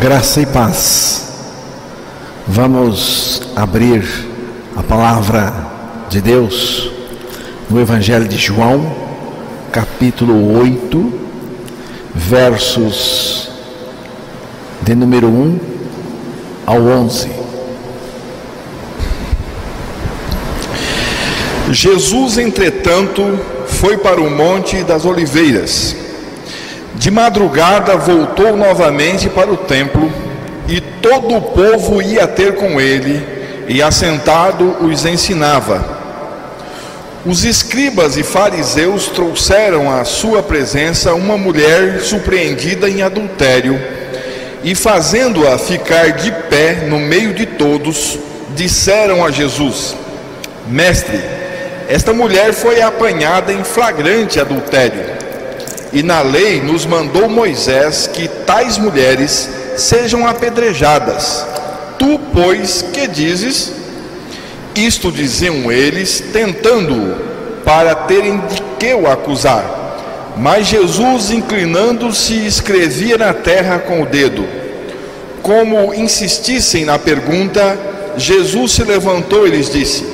Graça e paz. Vamos abrir a palavra de Deus no Evangelho de João, capítulo 8, versos de número 1 ao 11. Jesus, entretanto, foi para o Monte das Oliveiras. De madrugada voltou novamente para o templo, e todo o povo ia ter com ele, e assentado os ensinava. Os escribas e fariseus trouxeram à sua presença uma mulher surpreendida em adultério, e fazendo-a ficar de pé no meio de todos, disseram a Jesus: Mestre, esta mulher foi apanhada em flagrante adultério. E na lei nos mandou Moisés que tais mulheres sejam apedrejadas. Tu, pois, que dizes? Isto diziam eles, tentando-o, para terem de que o acusar. Mas Jesus, inclinando-se, escrevia na terra com o dedo. Como insistissem na pergunta, Jesus se levantou e lhes disse: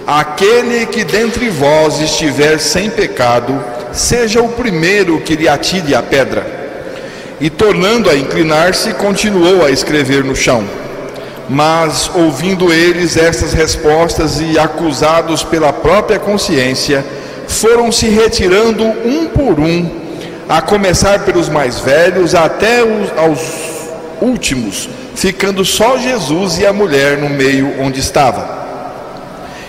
Aquele que dentre vós estiver sem pecado, seja o primeiro que lhe atire a pedra. E tornando a inclinar-se, continuou a escrever no chão. Mas, ouvindo eles estas respostas e acusados pela própria consciência, foram se retirando um por um, a começar pelos mais velhos até aos últimos, ficando só Jesus e a mulher no meio onde estava.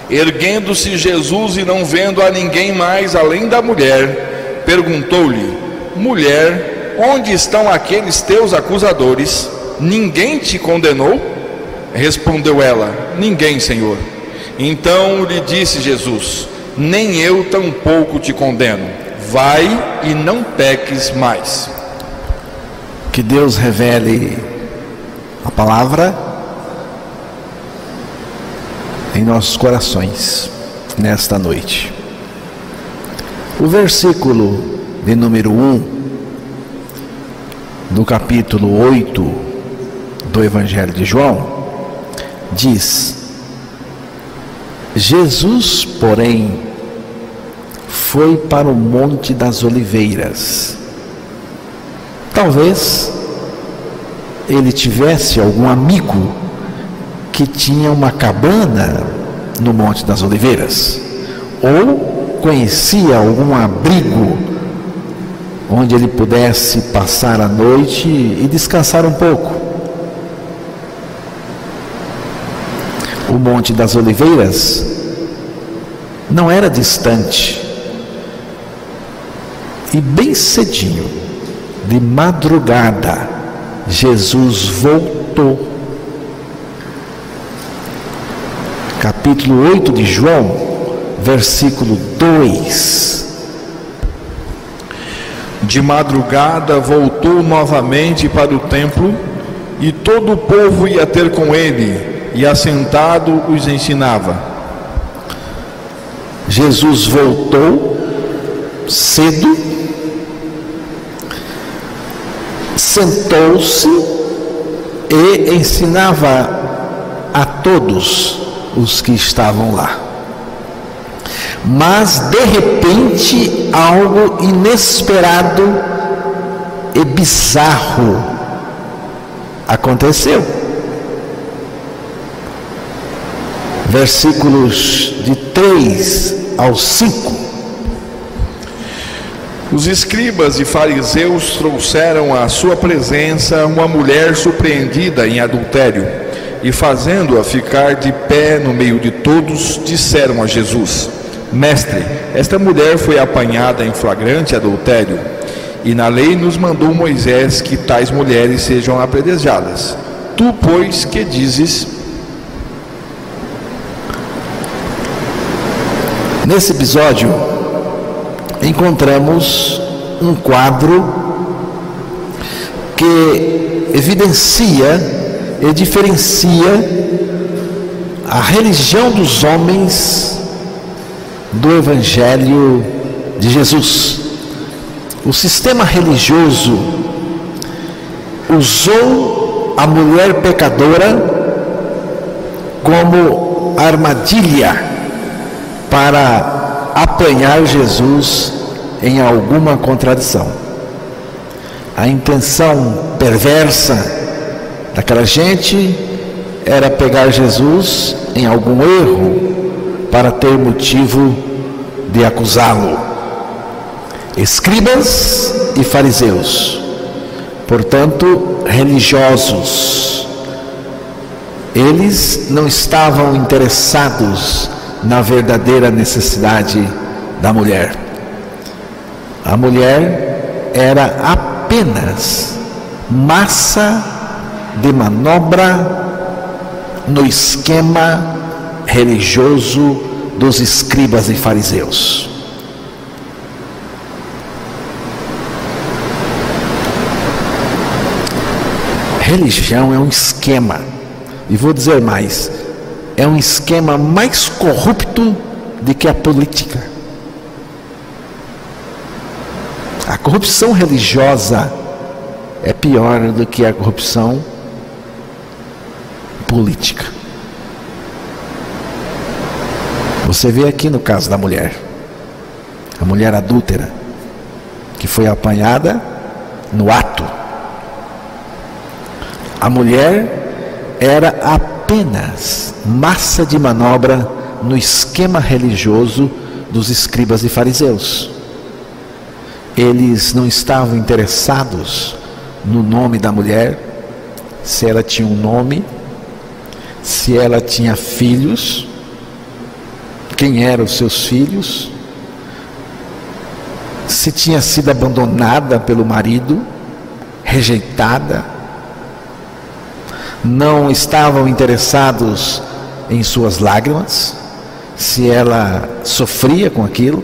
Erguendo-se Jesus e não vendo a ninguém mais além da mulher, perguntou-lhe: Mulher, onde estão aqueles teus acusadores? Ninguém te condenou? Respondeu ela: Ninguém, Senhor. Então lhe disse Jesus: Nem eu tampouco te condeno. Vai e não peques mais. Que Deus revele a palavra em nossos corações nesta noite. O versículo de número 1 do capítulo 8 do Evangelho de João diz: Jesus, porém, foi para o Monte das Oliveiras. Talvez ele tivesse algum amigo que tinha uma cabana no Monte das Oliveiras, ou conhecia algum abrigo onde ele pudesse passar a noite e descansar um pouco. O Monte das Oliveiras não era distante, e bem cedinho, de madrugada, Jesus voltou. Capítulo 8 de João, versículo 2. De madrugada voltou novamente para o templo, e todo o povo ia ter com ele, e assentado os ensinava. Jesus voltou cedo, sentou-se e ensinava a todos os que estavam lá. Mas de repente algo inesperado e bizarro aconteceu. Versículos de 3 ao 5. Os escribas e fariseus trouxeram à sua presença uma mulher surpreendida em adultério, e fazendo-a ficar de pé no meio de todos, disseram a Jesus: Mestre, esta mulher foi apanhada em flagrante adultério, e na lei nos mandou Moisés que tais mulheres sejam apedrejadas. Tu, pois, que dizes? Nesse episódio, encontramos um quadro que evidencia e diferencia a religião dos homens do Evangelho de Jesus. O sistema religioso usou a mulher pecadora como armadilha para apanhar Jesus em alguma contradição. A intenção perversa daquela gente era pegar Jesus em algum erro para ter motivo de acusá-lo. Escribas e fariseus, portanto religiosos, eles não estavam interessados na verdadeira necessidade da mulher. A mulher era apenas massa de manobra no esquema religioso dos escribas e fariseus. Religião é um esquema, e vou dizer mais, é um esquema mais corrupto do que a política. A corrupção religiosa é pior do que a corrupção política. Você vê aqui no caso da mulher, a mulher adúltera, que foi apanhada no ato. A mulher era apenas massa de manobra no esquema religioso dos escribas e fariseus. Eles não estavam interessados no nome da mulher, se ela tinha um nome, se ela tinha filhos, quem eram os seus filhos, se tinha sido abandonada pelo marido, rejeitada. Não estavam interessados em suas lágrimas, se ela sofria com aquilo.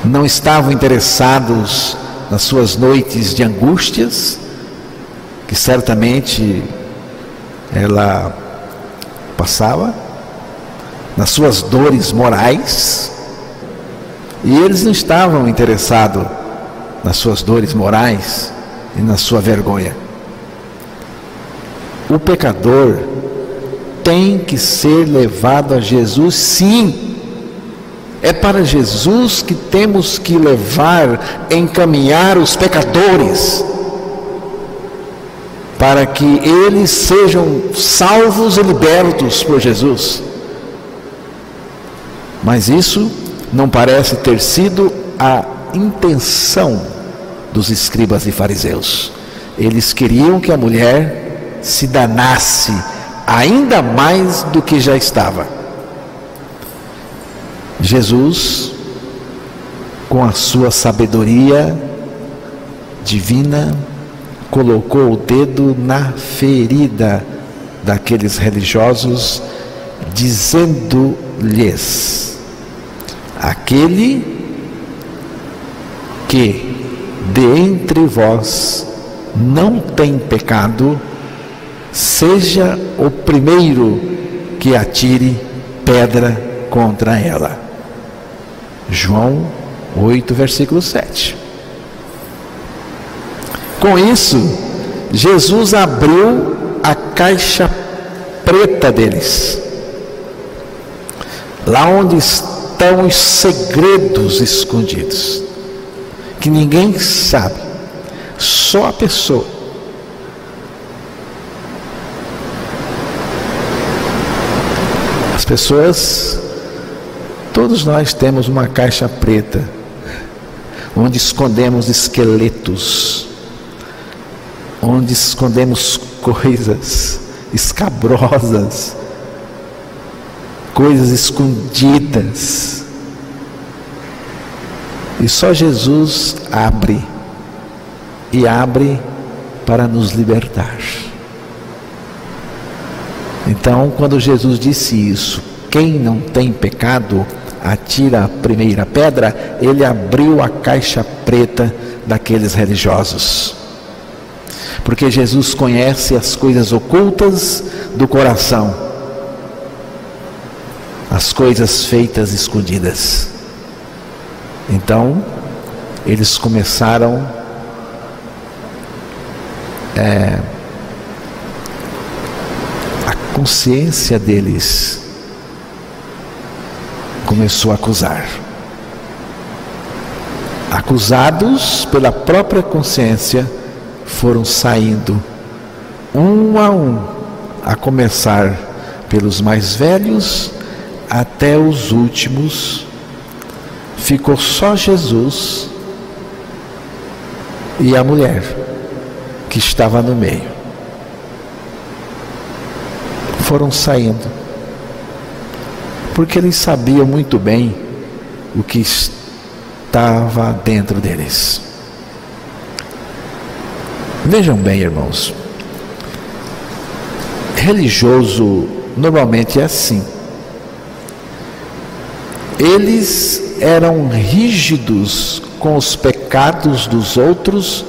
Não estavam interessados nas suas noites de angústias, que certamente ela passava, nas suas dores morais. E eles não estavam interessados nas suas dores morais e na sua vergonha. O pecador tem que ser levado a Jesus, sim. É para Jesus que temos que levar, encaminhar os pecadores, para que eles sejam salvos e libertos por Jesus. Mas isso não parece ter sido a intenção dos escribas e fariseus. Eles queriam que a mulher se danasse ainda mais do que já estava. Jesus, com a sua sabedoria divina, colocou o dedo na ferida daqueles religiosos, dizendo-lhes: aquele que de entre vós não tem pecado, seja o primeiro que atire pedra contra ela. João 8, versículo 7. Com isso, Jesus abriu a caixa preta deles, lá onde estão os segredos escondidos, que ninguém sabe, só a pessoa. As pessoas, todos nós temos uma caixa preta, onde escondemos esqueletos, onde escondemos coisas escabrosas, coisas escondidas. E só Jesus abre, e abre para nos libertar. Então, quando Jesus disse isso, quem não tem pecado, atira a primeira pedra, ele abriu a caixa preta daqueles religiosos. Porque Jesus conhece as coisas ocultas do coração, as coisas feitas escondidas. Então, eles começaram a consciência deles começou a acusar. Acusados pela própria consciência, foram saindo um, a começar pelos mais velhos até os últimos. Ficou só Jesus e a mulher que estava no meio. Foram saindo, porque eles sabiam muito bem o que estava dentro deles. Vejam bem, irmãos, religioso normalmente é assim. Eles eram rígidos com os pecados dos outros,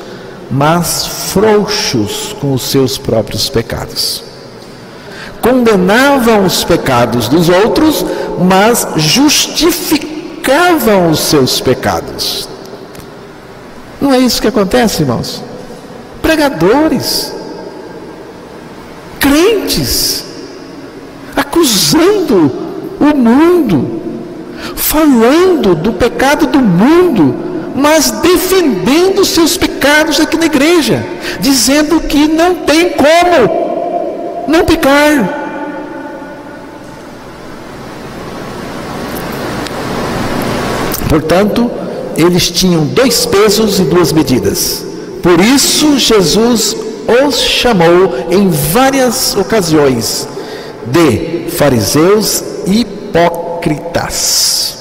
mas frouxos com os seus próprios pecados. Condenavam os pecados dos outros, mas justificavam os seus pecados. Não é isso que acontece, irmãos? Pregadores, crentes, acusando o mundo, falando do pecado do mundo, mas defendendo seus pecados aqui na igreja, dizendo que não tem como não pecar. Portanto, eles tinham 2 pesos e 2 medidas. Por isso Jesus os chamou em várias ocasiões de fariseus hipócritas.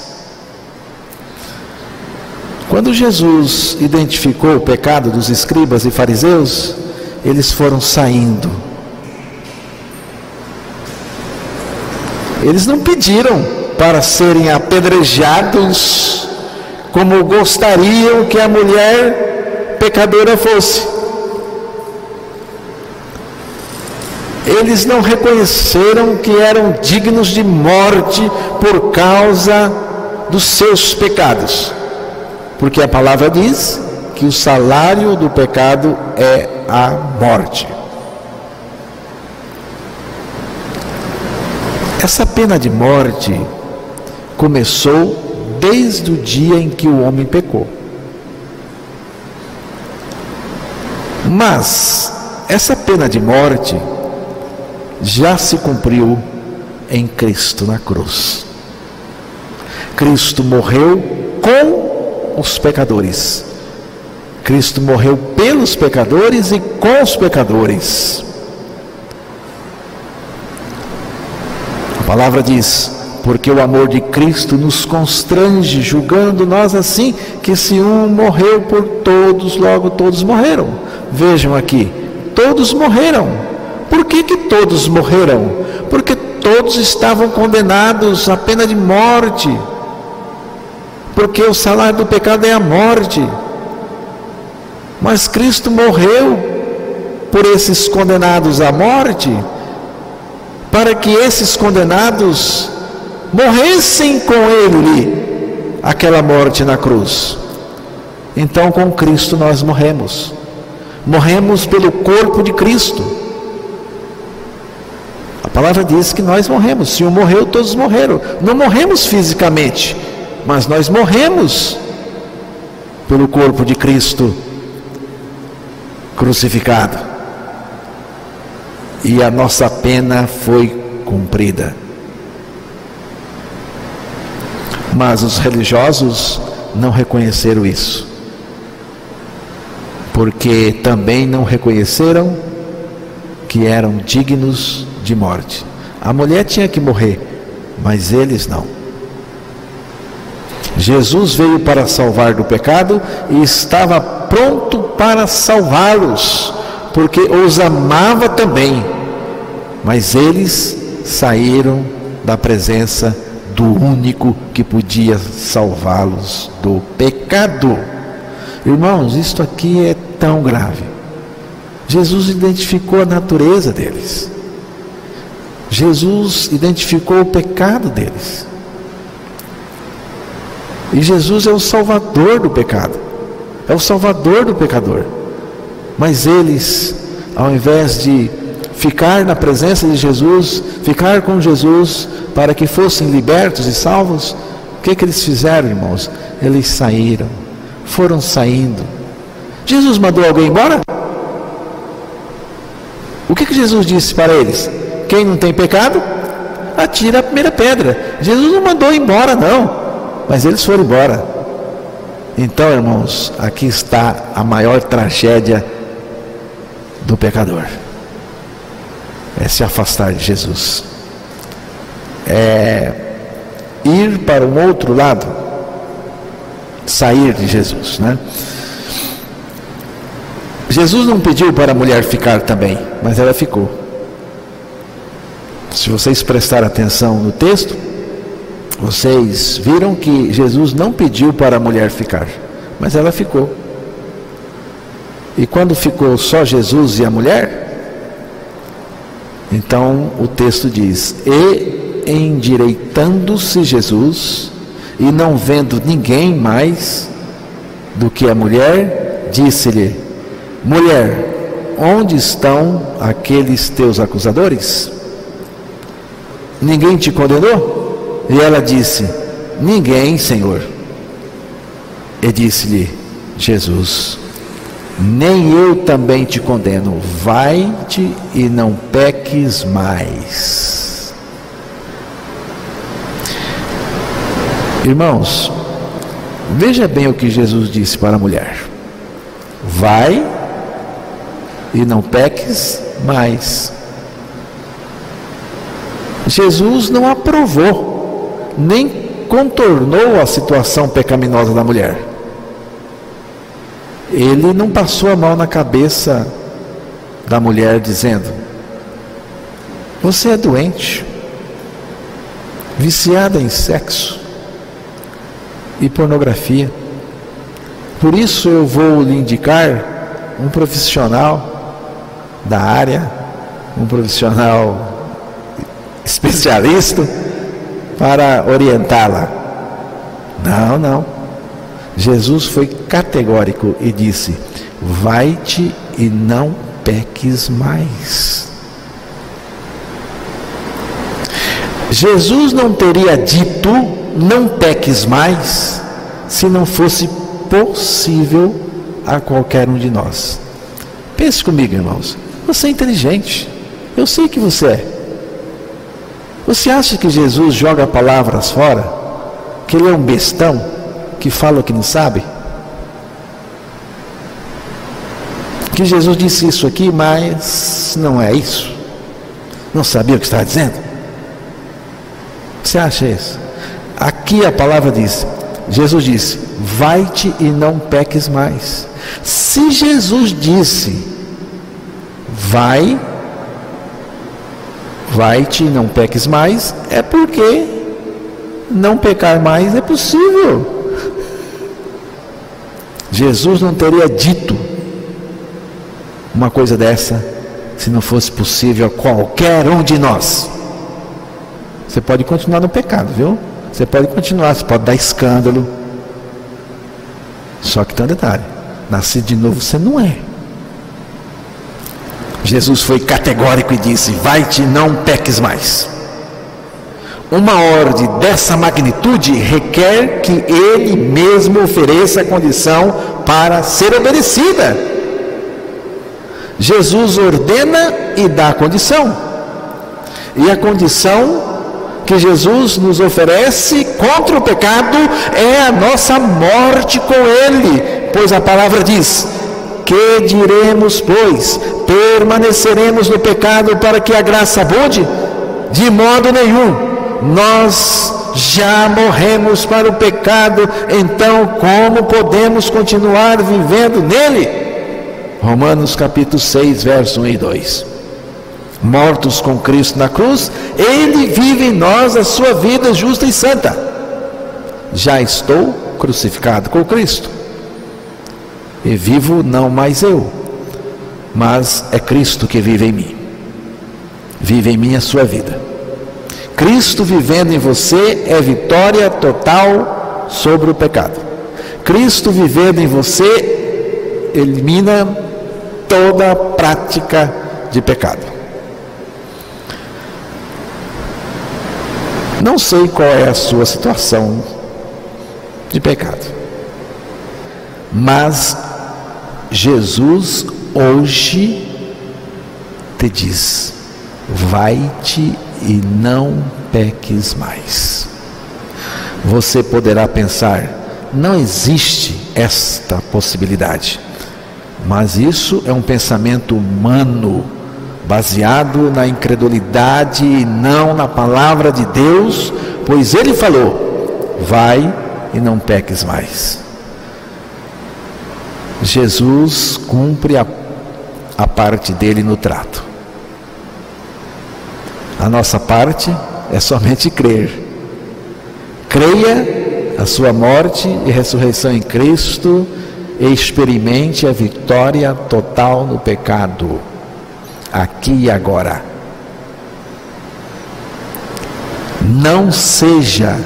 Quando Jesus identificou o pecado dos escribas e fariseus, eles foram saindo. Eles não pediram para serem apedrejados como gostariam que a mulher pecadora fosse. Eles não reconheceram que eram dignos de morte por causa dos seus pecados, porque a palavra diz que o salário do pecado é a morte. Essa pena de morte começou desde o dia em que o homem pecou. Mas essa pena de morte já se cumpriu em Cristo na cruz. Cristo morreu com os pecadores. Cristo morreu pelos pecadores e com os pecadores. A palavra diz: porque o amor de Cristo nos constrange, julgando nós assim, que se um morreu por todos, logo todos morreram. Vejam aqui, todos morreram. Por que todos morreram? Porque todos estavam condenados à pena de morte. Porque o salário do pecado é a morte. Mas Cristo morreu por esses condenados à morte, para que esses condenados morressem com Ele aquela morte na cruz. Então com Cristo nós morremos. Morremos pelo corpo de Cristo. A palavra diz que nós morremos. Se um morreu, todos morreram. Não morremos fisicamente, mas nós morremos pelo corpo de Cristo crucificado. E a nossa pena foi cumprida. Mas os religiosos não reconheceram isso, porque também não reconheceram que eram dignos de morte. A mulher tinha que morrer, mas eles não. Jesus veio para salvar do pecado e estava pronto para salvá-los, porque os amava também. Mas eles saíram da presença do único que podia salvá-los do pecado. Irmãos, isto aqui é tão grave. Jesus identificou a natureza deles. Jesus identificou o pecado deles. E Jesus é o salvador do pecado. É o salvador do pecador. Mas eles ao invés de ficar na presença de Jesus, ficar com Jesus para que fossem libertos e salvos, o que eles fizeram, irmãos? Eles saíram, foram saindo. Jesus mandou alguém embora? O que Jesus disse para eles? Quem não tem pecado, atira a primeira pedra. Jesus não mandou embora, não, mas eles foram embora. Então, irmãos, aqui está a maior tragédia do pecador. É se afastar de Jesus. É ir para um outro lado. Sair de Jesus, né? Jesus não pediu para a mulher ficar também, mas ela ficou. Se vocês prestarem atenção no texto, vocês viram que Jesus não pediu para a mulher ficar, mas ela ficou. E quando ficou só Jesus e a mulher, então o texto diz: e endireitando-se Jesus, e não vendo ninguém mais do que a mulher, disse-lhe: mulher, onde estão aqueles teus acusadores? Ninguém te condenou? E ela disse: ninguém, Senhor. E disse-lhe Jesus: nem eu também te condeno, vai-te e não peques mais. Irmãos, veja bem o que Jesus disse para a mulher: vai e não peques mais. Jesus não aprovou, nem contornou a situação pecaminosa da mulher. Ele não passou a mão na cabeça da mulher dizendo: você é doente, viciada em sexo e pornografia, por isso eu vou lhe indicar um profissional da área, um profissional especialista para orientá-la. Não, não. Jesus foi categórico e disse: vai-te e não peques mais. Jesus não teria dito não peques mais se não fosse possível a qualquer um de nós. Pense comigo, irmãos. Você é inteligente, eu sei que você é. Você acha que Jesus joga palavras fora? Que ele é um bestão que fala o que não sabe? Que Jesus disse isso aqui, mas não é isso? Não sabia o que estava dizendo? Você acha isso? Aqui a palavra diz, Jesus disse: vai-te e não peques mais. Se Jesus disse: vai-te e não peques mais, é porque não pecar mais é possível. Jesus não teria dito uma coisa dessa se não fosse possível a qualquer um de nós. Você pode continuar no pecado, viu? Você pode continuar, você pode dar escândalo. Só que tem um detalhe: nascido de novo você não é. Jesus foi categórico e disse: vai-te e não peques mais. Uma ordem dessa magnitude requer que ele mesmo ofereça a condição para ser obedecida. Jesus ordena e dá a condição. E a condição que Jesus nos oferece contra o pecado é a nossa morte com ele. Pois a palavra diz: que diremos, pois? Permaneceremos no pecado para que a graça abunde? De modo nenhum. Nós já morremos para o pecado, então como podemos continuar vivendo nele? Romanos capítulo 6, verso 1 e 2. Mortos com Cristo na cruz, ele vive em nós a sua vida justa e santa. Já estou crucificado com Cristo, e vivo não mais eu, mas é Cristo que vive em mim. Vive em mim a sua vida. Cristo vivendo em você é vitória total sobre o pecado. Cristo vivendo em você elimina toda prática de pecado. Não sei qual é a sua situação de pecado, mas Jesus hoje te diz: vai-te e não peques mais. Você poderá pensar: não existe esta possibilidade. Mas isso é um pensamento humano, baseado na incredulidade e não na palavra de Deus, pois Ele falou: vai e não peques mais. Jesus cumpre a parte dele no trato. A nossa parte é somente crer. Creia a sua morte e ressurreição em Cristo e experimente a vitória total no pecado, aqui e agora. Não seja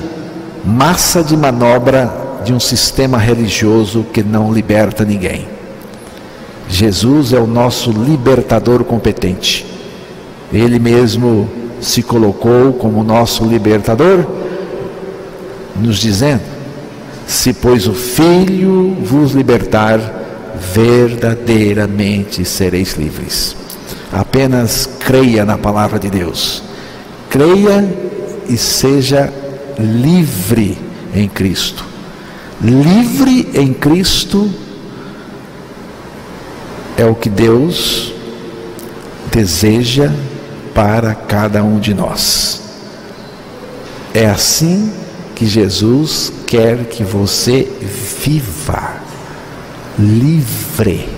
massa de manobra de um sistema religioso que não liberta ninguém. Jesus é o nosso libertador competente. Ele mesmo se colocou como nosso libertador, nos dizendo: se pois o Filho vos libertar, verdadeiramente sereis livres. Apenas creia na palavra de Deus. Creia e seja livre em Cristo. Livre em Cristo é o que Deus deseja para cada um de nós. É assim que Jesus quer que você viva, livre,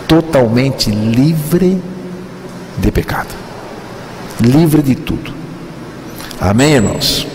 totalmente livre de pecado, livre de tudo. Amém, irmãos?